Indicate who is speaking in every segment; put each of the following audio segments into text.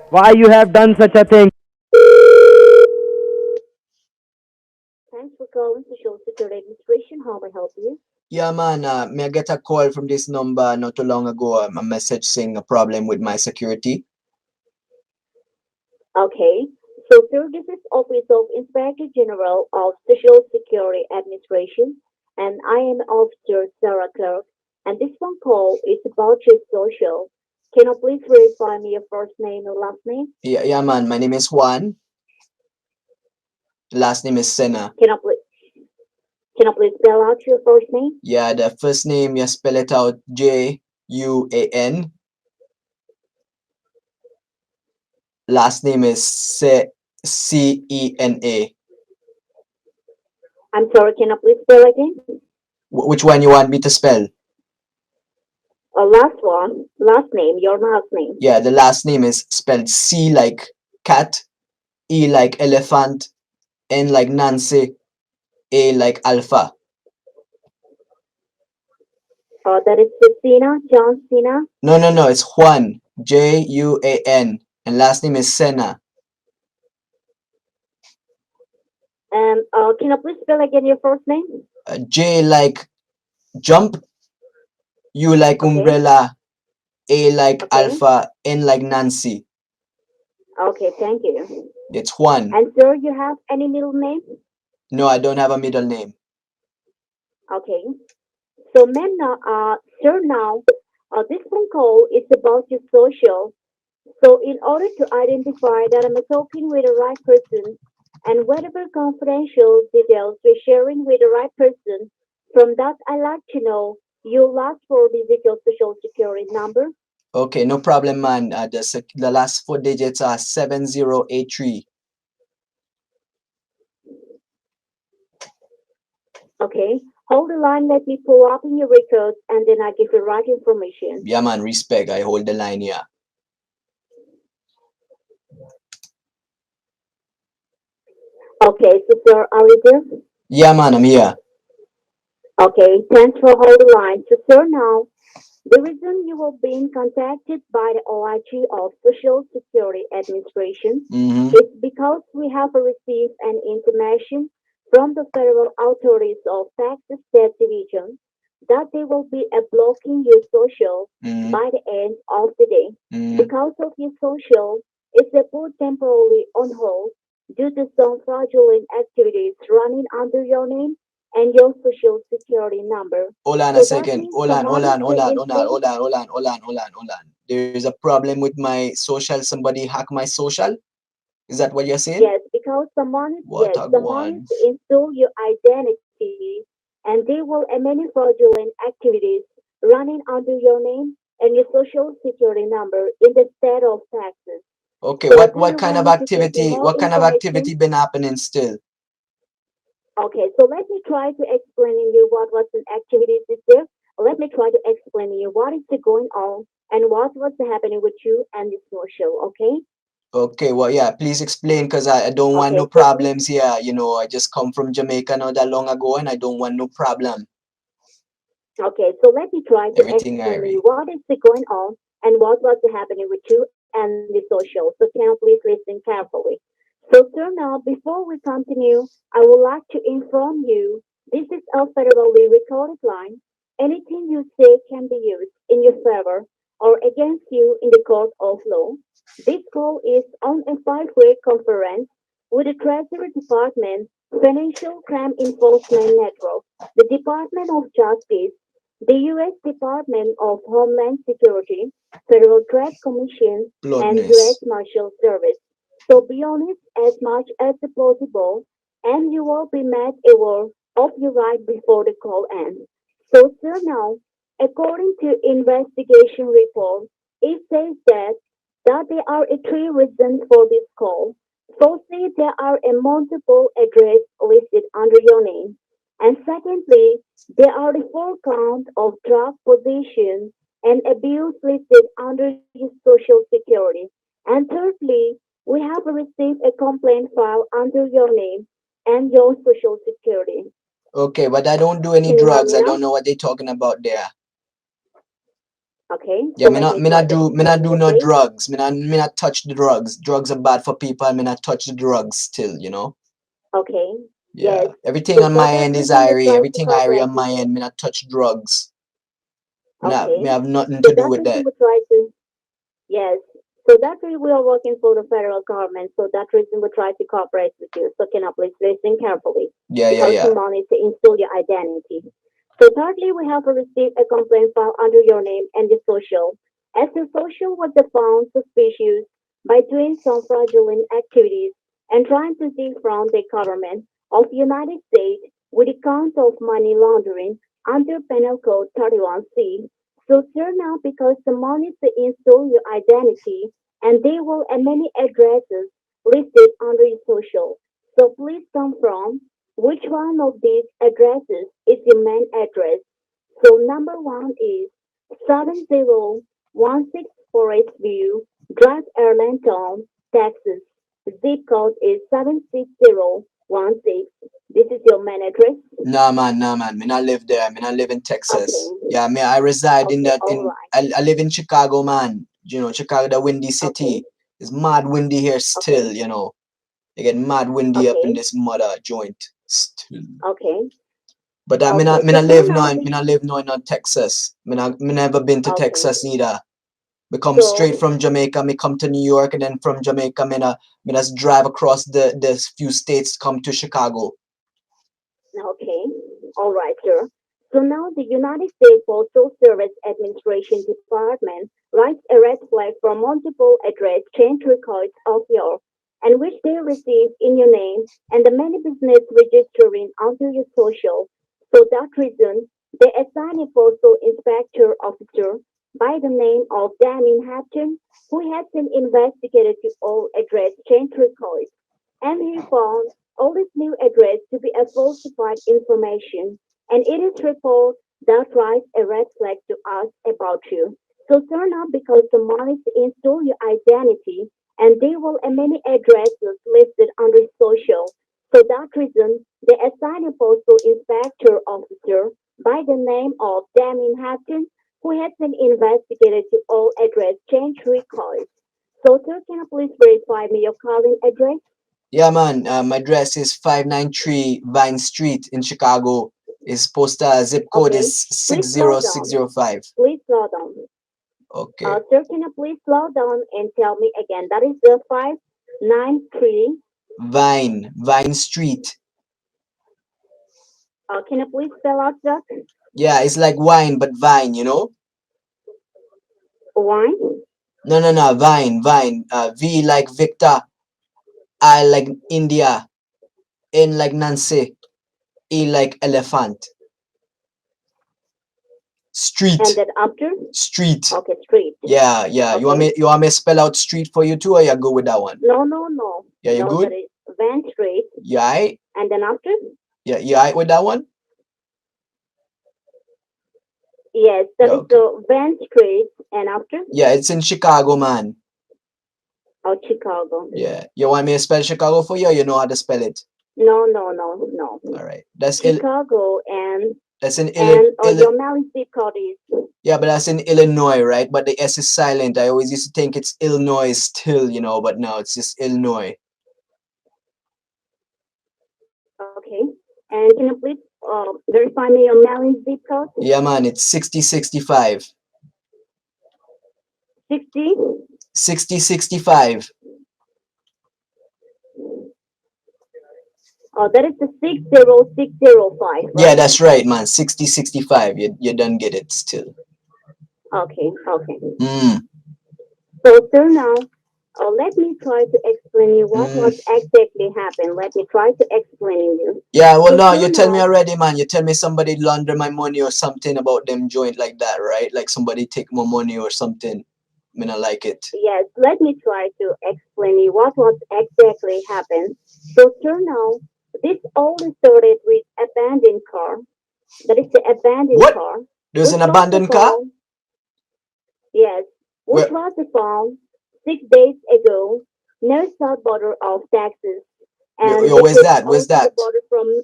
Speaker 1: Why you have done such a thing?
Speaker 2: Thanks for calling Social Security Administration. How may I help you?
Speaker 3: Yeah, man, may I get a call from this number not too long ago? A message saying a problem with my security.
Speaker 2: Okay. So, sir, this is Office of Inspector General of Social Security Administration, and I am Officer Sarah Clark. And this phone call is about your social. Can you please verify me your first name and last name?
Speaker 3: Yeah, man, my name is Juan. Last name is Senna.
Speaker 2: Can you please spell out your first name?
Speaker 3: Yeah, the first name you spell it out Juan. Last name is Cena.
Speaker 2: I'm sorry. Can you please spell again?
Speaker 3: Which one you want me to spell?
Speaker 2: Last one. Last name. Your last name.
Speaker 3: Yeah, the last name is spelled C like cat, E like elephant, N like Nancy, A like alpha.
Speaker 2: That is Cena, John Cena.
Speaker 3: No, it's Juan, Juan, and last name is Senna.
Speaker 2: And can you please spell again your first name?
Speaker 3: J like jump, U like
Speaker 2: Okay.
Speaker 3: umbrella, A like
Speaker 2: Okay.
Speaker 3: alpha, N like Nancy.
Speaker 2: Okay. Thank you.
Speaker 3: It's Juan.
Speaker 2: And sir, you have any middle name?
Speaker 3: No, I don't have a middle name.
Speaker 2: Okay. So, sir, now, this phone call is about your social. So, in order to identify that I'm talking with the right person, and whatever confidential details we're sharing with the right person, from that I like to know your last four digits of social security number.
Speaker 3: Okay, no problem, man. The last four digits are 7083.
Speaker 2: Okay. Hold the line. Let me pull up in your records, and then I give you right information.
Speaker 3: Yeah, man, respect. I hold the line here.
Speaker 2: Okay. So, sir, are you there?
Speaker 3: Yeah, man, I'm here.
Speaker 2: Okay. Thanks for holding the line. So, sir, now, the reason you were being contacted by the OIG of Social Security Administration
Speaker 3: Mm-hmm.
Speaker 2: is because we have received an intimation from the federal authorities of Texas State Division that they will be blocking your social
Speaker 3: Mm-hmm.
Speaker 2: by the end of the day.
Speaker 3: Mm-hmm.
Speaker 2: Because of your social is put temporarily on hold due to some fraudulent activities running under your name and your social security number.
Speaker 3: Hold on a
Speaker 2: So that
Speaker 3: second.
Speaker 2: means
Speaker 3: Hold
Speaker 2: the
Speaker 3: on, hold
Speaker 2: money
Speaker 3: on, hold
Speaker 2: that
Speaker 3: on,
Speaker 2: you
Speaker 3: hold on,
Speaker 2: save.
Speaker 3: hold on, hold on, hold on, hold on, hold on. There is a problem with my social. Somebody hack my social. Is that what you're saying?
Speaker 2: Yes, because
Speaker 3: What a go
Speaker 2: someone
Speaker 3: on.
Speaker 2: is to install your identity and they will many fraudulent activities running under your name and your social security number in the state of Texas.
Speaker 3: Okay,
Speaker 2: So do
Speaker 3: what
Speaker 2: you
Speaker 3: kind of
Speaker 2: want me to give you
Speaker 3: activity?
Speaker 2: more
Speaker 3: What kind of activity
Speaker 2: information?
Speaker 3: been happening still?
Speaker 2: Okay, so let me try to explain to you what was an activities is there. Let me try to explain to you what is going on and what was happening with you and the social, okay?
Speaker 3: Okay, well, yeah, please explain because I don't want
Speaker 2: Okay,
Speaker 3: no
Speaker 2: so please.
Speaker 3: problems here. You know, I just come from Jamaica not that long ago and I don't want no problem.
Speaker 2: Okay, so let me try to
Speaker 3: Everything
Speaker 2: explain to you
Speaker 3: Irie.
Speaker 2: what is going on and what was happening with you and the social. So can you please listen carefully? So sir, now before we continue, I would like to inform you this is a federally recorded line. Anything you say can be used in your favor or against you in the court of law. This call is on a five-way conference with the Treasury Department, Financial Crime Enforcement Network, the Department of Justice, the U.S. Department of Homeland Security, Federal Trade Commission, and U.S.
Speaker 3: Bloodness.
Speaker 2: Marshal Service. So be honest as much as possible, and you will be made aware of your right before the call ends. So, sir, now, according to investigation report, it says that there are three reasons for this call. Firstly, there are a multiple address listed under your name. And secondly, there are the four counts of drug possession and abuse listed under your social security. And thirdly, we have received a complaint file under your name and your social security.
Speaker 3: Okay, but I don't do any
Speaker 2: Can you hear
Speaker 3: drugs.
Speaker 2: me
Speaker 3: I
Speaker 2: now?
Speaker 3: don't know what they're talking about there.
Speaker 2: Okay,
Speaker 3: Yeah,
Speaker 2: so let me try to
Speaker 3: me not
Speaker 2: explain
Speaker 3: do
Speaker 2: you,
Speaker 3: no
Speaker 2: please.
Speaker 3: drugs. Me not touch the drugs. Drugs are bad for people. Me not touch the drugs still, you know.
Speaker 2: Okay, yes.
Speaker 3: Yeah, everything
Speaker 2: So
Speaker 3: on
Speaker 2: for
Speaker 3: my
Speaker 2: that
Speaker 3: end is
Speaker 2: reason, we
Speaker 3: Irie.
Speaker 2: try to
Speaker 3: Everything Irie
Speaker 2: cooperate
Speaker 3: on
Speaker 2: with
Speaker 3: my
Speaker 2: you.
Speaker 3: end. Me not touch drugs.
Speaker 2: Okay,
Speaker 3: Me have nothing
Speaker 2: so
Speaker 3: to do
Speaker 2: that
Speaker 3: with
Speaker 2: reason
Speaker 3: that.
Speaker 2: we try to, yes. So that reason we are working for the federal government. So that reason we try to cooperate with you. So can you please listen carefully?
Speaker 3: Yeah, yeah,
Speaker 2: Because
Speaker 3: yeah.
Speaker 2: someone needs to install your identity. So thirdly, we have received a complaint file under your name and the social. As the social was found suspicious by doing some fraudulent activities and trying to defraud the government of the United States with the count of money laundering under Penal Code 31C. So sir, now because someone needs to install your identity and they will and many addresses listed under your social. So please confirm which one of these addresses is your main address? So number one is 7016 Forest View Drive, Arlington, Texas. Zip code is 76016. This is your main address?
Speaker 3: Nah, man, nah, man. Me not live there. Me not live in Texas.
Speaker 2: Okay.
Speaker 3: Yeah, me I reside in
Speaker 2: Okay,
Speaker 3: that
Speaker 2: all
Speaker 3: in.
Speaker 2: right.
Speaker 3: I live in Chicago, man. You know, Chicago, the windy
Speaker 2: Okay,
Speaker 3: city. It's mad windy here
Speaker 2: okay,
Speaker 3: still. You know, it get mad windy up in
Speaker 2: okay,
Speaker 3: this mother joint still.
Speaker 2: okay,
Speaker 3: But
Speaker 2: okay.
Speaker 3: me
Speaker 2: So
Speaker 3: not
Speaker 2: sir,
Speaker 3: live no
Speaker 2: now
Speaker 3: me
Speaker 2: the
Speaker 3: not live no in Texas. Me never been to
Speaker 2: okay.
Speaker 3: Texas neither. Me come straight
Speaker 2: So
Speaker 3: from Jamaica. Me come to New York, and then from Jamaica, me just drive across the few states to come to Chicago.
Speaker 2: okay. All right, sir. So now the United States Postal Service Administration Department writes a red flag for multiple address change records of yours and which they receive in your name and the many business registering under your social. For that reason, they assign a postal inspector officer by the name of Damien Hampton, who has been investigated to all address change records and he found all this new address to be a falsified information, and it is report that raised a red flag to us about you. So turn up because the money to install your identity, and they will have many addresses listed under social. For that reason, they assign a postal inspector officer by the name of Damien Hatton, who has been investigated to all address change records. So, sir, can you please verify me your calling address?
Speaker 3: Yeah, man. My address is 593 Vine Street in Chicago. Is postal zip code
Speaker 2: Okay,
Speaker 3: is
Speaker 2: please slow down.
Speaker 3: 60605.
Speaker 2: Please slow down.
Speaker 3: Okay.
Speaker 2: Sir, can you please slow down and tell me again? That is the 593.
Speaker 3: Vine Street.
Speaker 2: Can you please spell out that?
Speaker 3: Yeah, it's like wine, but vine, you know?
Speaker 2: Wine.
Speaker 3: No, no, no. Vine. V like Victor. I like India. N like Nancy. E like elephant.
Speaker 2: And
Speaker 3: Street.
Speaker 2: then after?
Speaker 3: Street.
Speaker 2: Okay, street.
Speaker 3: Yeah, yeah.
Speaker 2: Okay.
Speaker 3: You want me to spell out street for you too, or you go with that one?
Speaker 2: No, no, no.
Speaker 3: Yeah, you
Speaker 2: No, that
Speaker 3: good?
Speaker 2: is Van Street.
Speaker 3: You alright?
Speaker 2: And then after?
Speaker 3: Yeah, you alright with that one?
Speaker 2: Yes, that
Speaker 3: Yeah,
Speaker 2: is
Speaker 3: okay.
Speaker 2: the Van Street. And after?
Speaker 3: Yeah, it's in Chicago, man.
Speaker 2: Oh, Chicago.
Speaker 3: Yeah. You want me to spell Chicago for you, or you know how to spell it?
Speaker 2: No, no, no, no.
Speaker 3: Alright.
Speaker 2: Chicago and
Speaker 3: That's in
Speaker 2: your mailing zip code is.
Speaker 3: yeah, but that's in Illinois, right? But the S is silent. I always used to think it's Illinois still, you know, but no, it's just Illinois.
Speaker 2: Okay. And can you please verify me your mailing zip code?
Speaker 3: Yeah, man, it's 6065.
Speaker 2: 60.
Speaker 3: 6065.
Speaker 2: That is the 60605,
Speaker 3: Yeah,
Speaker 2: right?
Speaker 3: that's right, man. 6065. You don't get it still.
Speaker 2: Okay, okay.
Speaker 3: Mm,
Speaker 2: So, sir, now, let me try to explain you what
Speaker 3: mm.
Speaker 2: was exactly happened. Let me try to explain you.
Speaker 3: Yeah, well,
Speaker 2: So,
Speaker 3: no,
Speaker 2: sir,
Speaker 3: you tell me
Speaker 2: now,
Speaker 3: already, man. You tell me somebody launder my money or something about them joint like that, right? Like somebody take my money or something. I mean, I like it.
Speaker 2: yes, let me try to explain you what was exactly happened. So, sir, now, this all started with abandoned car. That is the abandoned
Speaker 3: What?
Speaker 2: car,
Speaker 3: There's
Speaker 2: which
Speaker 3: an
Speaker 2: was
Speaker 3: abandoned car?
Speaker 2: found, yes, which
Speaker 3: Where?
Speaker 2: was found 6 days ago near south border of Texas, and
Speaker 3: Yo,
Speaker 2: which
Speaker 3: where's
Speaker 2: is
Speaker 3: that? Where's
Speaker 2: also the
Speaker 3: that?
Speaker 2: border from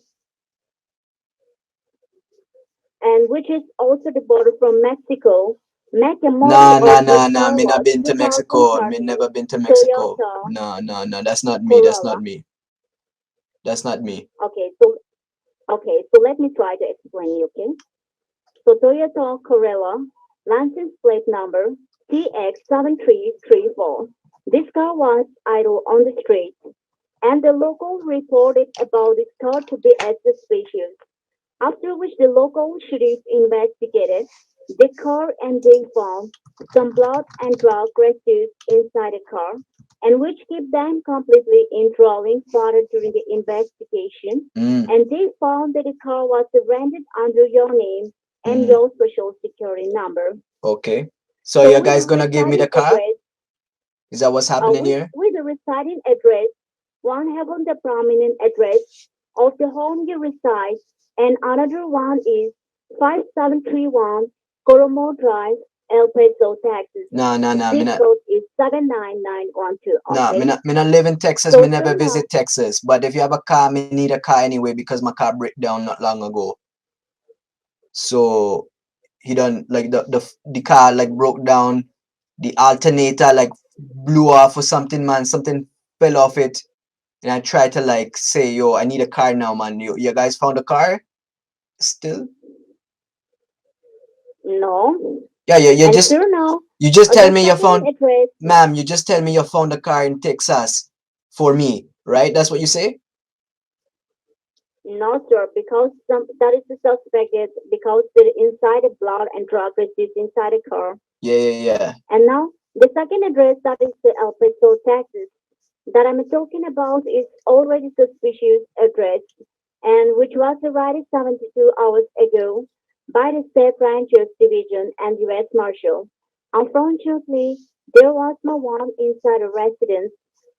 Speaker 2: and which is also the border from Mexico. Make a model
Speaker 3: Nah, nah,
Speaker 2: of this
Speaker 3: nah, nah.
Speaker 2: car
Speaker 3: Me not
Speaker 2: was
Speaker 3: been to Mexico. Me
Speaker 2: 2013
Speaker 3: never been to Mexico.
Speaker 2: Toyota
Speaker 3: No, no, no. That's not me. That's not
Speaker 2: Corolla.
Speaker 3: me. That's not me.
Speaker 2: Okay, so let me try to explain you, okay? So Toyota Corolla, license plate number TX7334. This car was idle on the street, and the local reported about this car to be as suspicious. After which the local sheriff investigated the car and they found some blood and drug residues inside the car, and which kept them completely enthralling further during the investigation.
Speaker 3: Mm,
Speaker 2: And they found that the car was rented under your name and
Speaker 3: mm.
Speaker 2: your social security number.
Speaker 3: Okay. So
Speaker 2: So
Speaker 3: you
Speaker 2: with the
Speaker 3: guys gonna give me the
Speaker 2: residing
Speaker 3: car?
Speaker 2: address,
Speaker 3: Is that what's happening here?
Speaker 2: with the residing address, one having the prominent address of the home you reside, and another one is 5731 Coromo Drive, El Paso, Texas.
Speaker 3: Nah, nah, nah. Me
Speaker 2: Zip
Speaker 3: not.
Speaker 2: code is 79912.
Speaker 3: Nah,
Speaker 2: Okay.
Speaker 3: me not live in Texas. Me
Speaker 2: So
Speaker 3: never
Speaker 2: sir, now,
Speaker 3: visit Texas. But if you have a car, me need a car anyway because my car break down not long ago. So he done like the car like broke down. The alternator like blew off or something, man. Something fell off it. And I tried to like say, yo, I need a car now, man. You guys found a car still?
Speaker 2: no.
Speaker 3: Yeah,
Speaker 2: And sir, now,
Speaker 3: you just tell
Speaker 2: your
Speaker 3: me you
Speaker 2: second
Speaker 3: found,
Speaker 2: address,
Speaker 3: ma'am, you just tell me you found a car in Texas for me, right? That's what you say?
Speaker 2: no, sir, because that is the suspected because the inside the blood and drug residues inside the car.
Speaker 3: Yeah, yeah, yeah.
Speaker 2: And now, the second address that is the El Paso, Texas, that I'm talking about is already suspicious address and which was arrived 72 hours ago by the State Rangers Division and U.S. Marshal. Unfortunately, there was no one inside the residence,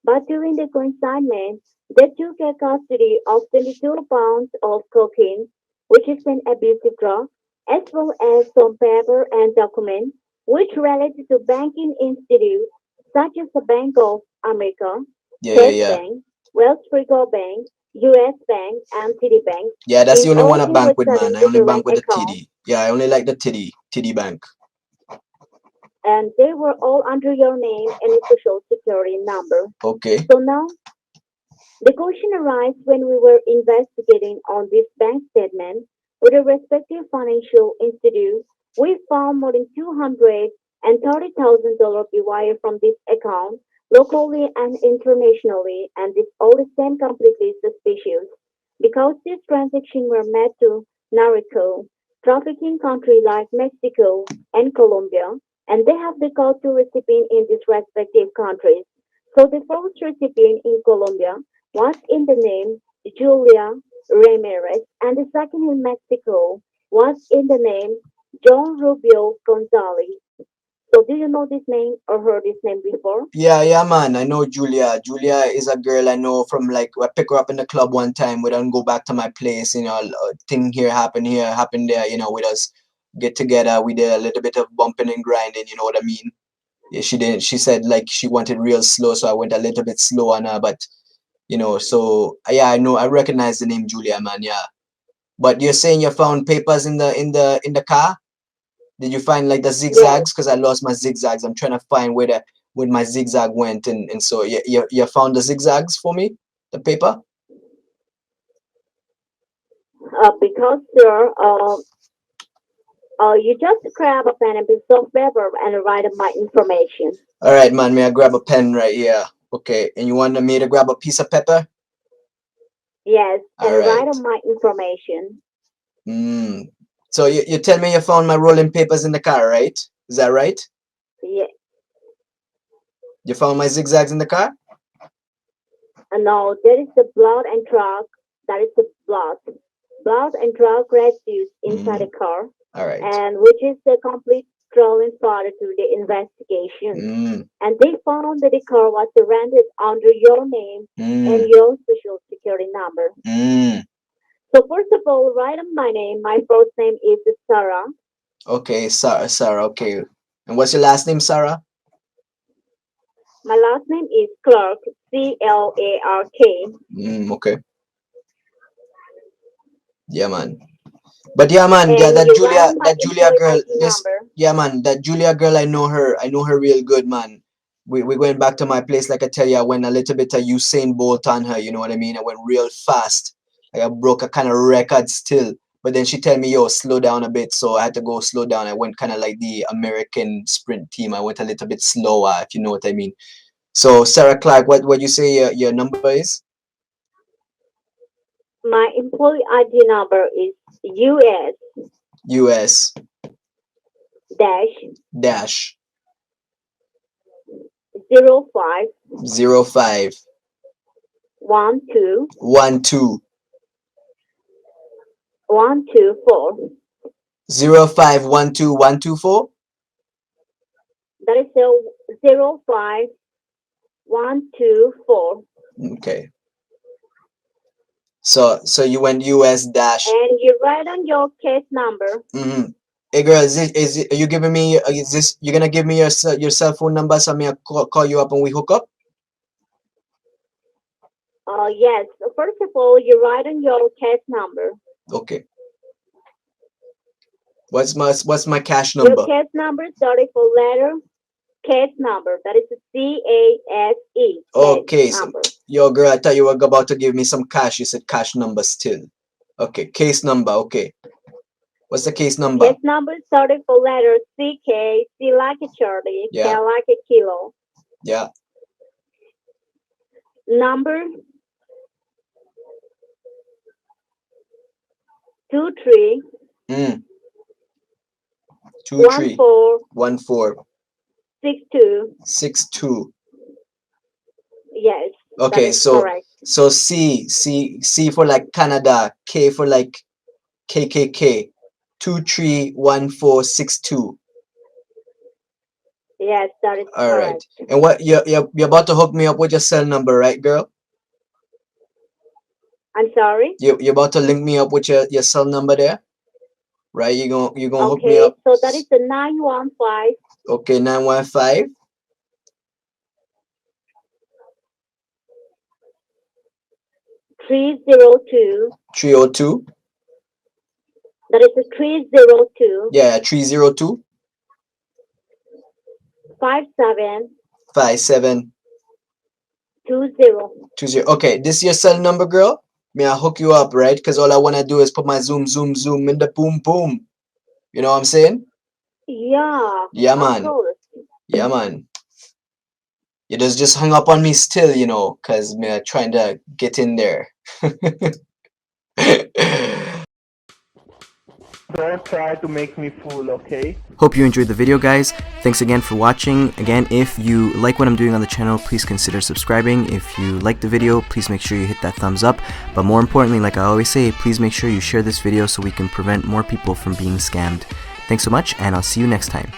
Speaker 2: but during the consignment, they took a custody of 22 pounds of cocaine, which is an abusive drug, as well as some paper and documents which related to banking institutes such as the Bank of America,
Speaker 3: Yeah, yeah,
Speaker 2: Chase
Speaker 3: yeah.
Speaker 2: Bank, Wells Fargo Bank, U.S. Bank, and TD Bank.
Speaker 3: Yeah, that's
Speaker 2: In
Speaker 3: the only
Speaker 2: all,
Speaker 3: one I
Speaker 2: there were
Speaker 3: bank with, man.
Speaker 2: seven
Speaker 3: I only bank
Speaker 2: different
Speaker 3: with the
Speaker 2: accounts,
Speaker 3: TD. Yeah, I only like the TD bank.
Speaker 2: and they were all under your name and your social security number.
Speaker 3: Okay.
Speaker 2: So now, the question arises when we were investigating on this bank statement with a respective financial institute, we found more than $230,000 be wired from this account locally and internationally, and this all seemed completely suspicious because these transactions were made to narco trafficking countries like Mexico and Colombia, and they have the call to recipient in these respective countries. So the first recipient in Colombia was in the name Julia Ramirez, and the second in Mexico was in the name John Rubio Gonzalez. So do you know this name or heard this name before?
Speaker 3: Yeah, yeah, man. I know Julia. Julia is a girl I know from like I pick her up in the club one time. We don't go back to my place. You know, thing here, happen there. You know, we just get together. We did a little bit of bumping and grinding. You know what I mean? Yeah, she didn't. She said like she wanted real slow, so I went a little bit slow on her. But you know, so yeah, I know. I recognize the name Julia, man. Yeah. But you're saying you found papers in the car? Did you find like the
Speaker 2: Yes.
Speaker 3: zigzags? Because I lost my zigzags. I'm trying to find where my zigzag went, and so you found the zigzags for me, the paper.
Speaker 2: Because sir, you just grab a pen and piece of paper and write my information.
Speaker 3: All right, man. May I grab a pen right here? Okay, and you want me to grab a piece of paper?
Speaker 2: Yes,
Speaker 3: All
Speaker 2: and write
Speaker 3: right.
Speaker 2: my information.
Speaker 3: Mm. So you tell me you found my rolling papers in the car, right? Is that right?
Speaker 2: Yeah.
Speaker 3: You found my zigzags in the car?
Speaker 2: No, there is the blood and drug. That is the blood and drug residues inside the
Speaker 3: Mm.
Speaker 2: car,
Speaker 3: All right.
Speaker 2: and which is the complete stolen part to the investigation.
Speaker 3: Mm.
Speaker 2: And they found that the car was rented under your name and
Speaker 3: Mm.
Speaker 2: your social security number.
Speaker 3: Mm.
Speaker 2: So first of all, write on my name. My first name is Sarah.
Speaker 3: Okay, Sarah. Okay. And what's your last name, Sarah?
Speaker 2: My last name is Clark, Clark.
Speaker 3: Okay. Yeah, man. But yeah, man,
Speaker 2: And
Speaker 3: that
Speaker 2: you
Speaker 3: Julia,
Speaker 2: ran my
Speaker 3: that Julia
Speaker 2: employee
Speaker 3: girl,
Speaker 2: ID
Speaker 3: this,
Speaker 2: number.
Speaker 3: yeah, man, that Julia girl, I know her real good, man. We going back to my place, like I tell you, I went a little bit of Usain Bolt on her, you know what I mean? I went real fast. Like I broke a kind of record still. But then she tell me, yo, slow down a bit. So I had to go slow down. I went kind of like the American sprint team. I went a little bit slower, if you know what I mean. So Sarah Clark, what you say your number is?
Speaker 2: My employee ID number is US
Speaker 3: US
Speaker 2: dash
Speaker 3: dash
Speaker 2: 05
Speaker 3: 05
Speaker 2: 12
Speaker 3: 12
Speaker 2: 124.
Speaker 3: 05 12 124.
Speaker 2: That is 05 124.
Speaker 3: Okay. So you went US dash.
Speaker 2: And you write on your case number.
Speaker 3: Mm-hmm. Hey girl, are you giving me is this you gonna give me your cell phone number so me call you up and we hook up?
Speaker 2: Yes. First of all, you write on your case number.
Speaker 3: Okay. What's my cash
Speaker 2: Your
Speaker 3: number?
Speaker 2: case number starting for letter case number. That is CASE.
Speaker 3: Okay, so
Speaker 2: Number.
Speaker 3: yo girl, I thought you were about to give me some cash. You said cash number still. Okay, case number. Okay, what's the case number?
Speaker 2: Case number starting for letter CK, C like a Charlie, K
Speaker 3: Yeah,
Speaker 2: like a kilo.
Speaker 3: yeah.
Speaker 2: Number 23
Speaker 3: Mm. 23
Speaker 2: 14 62.
Speaker 3: 62.
Speaker 2: Yes, that
Speaker 3: Okay,
Speaker 2: is correct.
Speaker 3: so C for like Canada, K for like KKK. 231462.
Speaker 2: Yes, that is
Speaker 3: All right.
Speaker 2: correct.
Speaker 3: And what you're about to hook me up with your cell number, right, girl?
Speaker 2: I'm sorry.
Speaker 3: You're about to link me up with your cell number there, right? You gonna hook me
Speaker 2: Okay,
Speaker 3: up.
Speaker 2: so that is the 915
Speaker 3: Okay, 915
Speaker 2: 302.
Speaker 3: 302.
Speaker 2: That is the 302
Speaker 3: Yeah, 302
Speaker 2: 57
Speaker 3: 57
Speaker 2: 20.
Speaker 3: 20. Okay, this your cell number, girl. May I hook you up, right? Because all I wanna do is put my zoom in the boom boom. You know what I'm saying?
Speaker 2: Yeah,
Speaker 3: Yeah,
Speaker 2: of
Speaker 3: man.
Speaker 2: course.
Speaker 3: Yeah, man. You just hung up on me still, cause me trying to get in there.
Speaker 1: Don't try to make me fool, okay?
Speaker 4: Hope you enjoyed the video, guys. Thanks again for watching. Again, if you like what I'm doing on the channel, please consider subscribing. If you like the video, please make sure you hit that thumbs up. But more importantly, like I always say, please make sure you share this video so we can prevent more people from being scammed. Thanks so much, and I'll see you next time.